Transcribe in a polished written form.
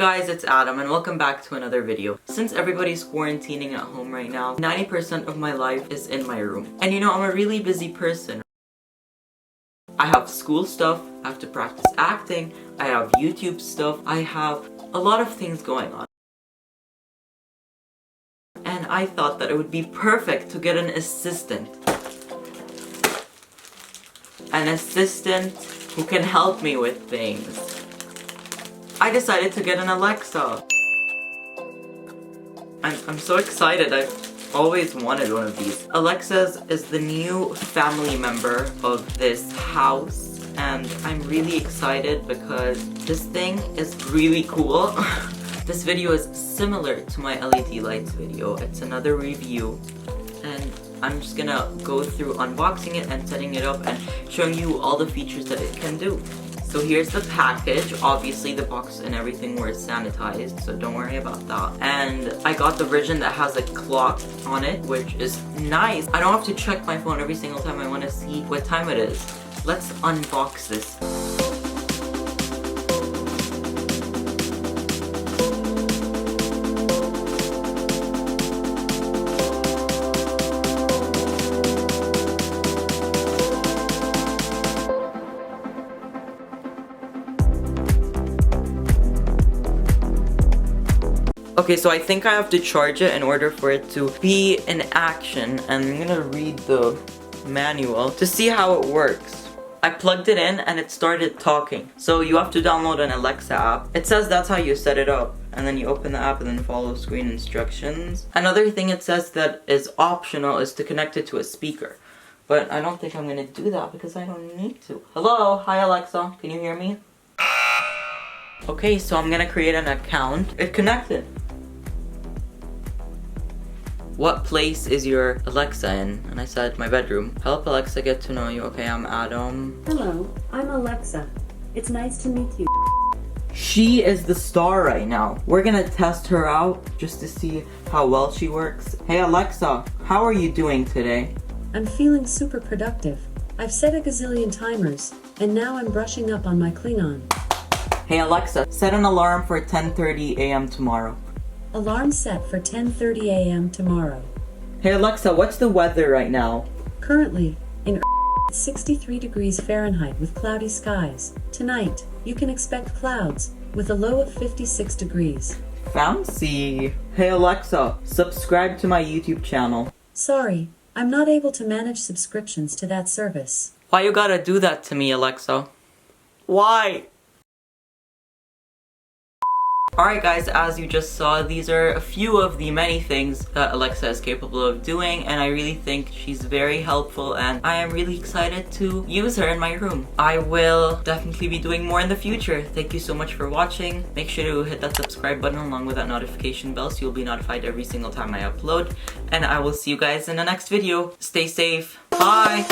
guys, it's Adam and welcome back to another video. Since everybody's quarantining at home right now, 90% of my life is in my room. And you know, I'm a really busy person. I have school stuff, I have to practice acting, I have YouTube stuff, I have a lot of things going on. And I thought that it would be perfect to get an assistant. An assistant who can help me with things. I decided to get an Alexa. I'm so excited. I've always wanted one of these. Alexa is the new family member of this house. And I'm really excited because this thing is really cool. This video is similar to my LED lights video. It's another review. And I'm just gonna go through unboxing it and setting it up and showing you all the features that it can do. So here's the package. Obviously the box and everything were sanitized, so don't worry about that. And I got the version that has a clock on it, which is nice. I don't have to check my phone every single time I want to see what time it is. Let's unbox this. Okay, so I think I have to charge it in order for it to be in action, and I'm gonna read the manual to see how it works. I plugged it in and it started talking. So you have to download an Alexa app. It says that's how you set it up, and then you open the app and then follow screen instructions. Another thing it says that is optional is to connect it to a speaker. But I don't think I'm gonna do that because I don't need to. Hello, hi Alexa, can you hear me? Okay, so I'm gonna create an account. It connected. What place is your Alexa in? And I said, my bedroom. Help Alexa get to know you. Okay, I'm Adam. Hello, I'm Alexa. It's nice to meet you. She is the star right now. We're gonna test her out just to see how well she works. Hey Alexa, how are you doing today? I'm feeling super productive. I've set a gazillion timers, and now I'm brushing up on my Klingon. Hey Alexa, set an alarm for 10:30 a.m. tomorrow. Alarm set for 10:30 a.m. tomorrow. Hey Alexa, what's the weather right now? Currently, in 63 degrees Fahrenheit with cloudy skies. Tonight, you can expect clouds with a low of 56 degrees. Fancy. Hey Alexa, subscribe to my YouTube channel. Sorry, I'm not able to manage subscriptions to that service. Why you gotta do that to me, Alexa? Why? Alright guys, as you just saw, these are a few of the many things that Alexa is capable of doing, and I really think she's very helpful, and I am really excited to use her in my room. I will definitely be doing more in the future. Thank you so much for watching. Make sure to hit that subscribe button along with that notification bell so you'll be notified every single time I upload, and I will see you guys in the next video. Stay safe. Bye!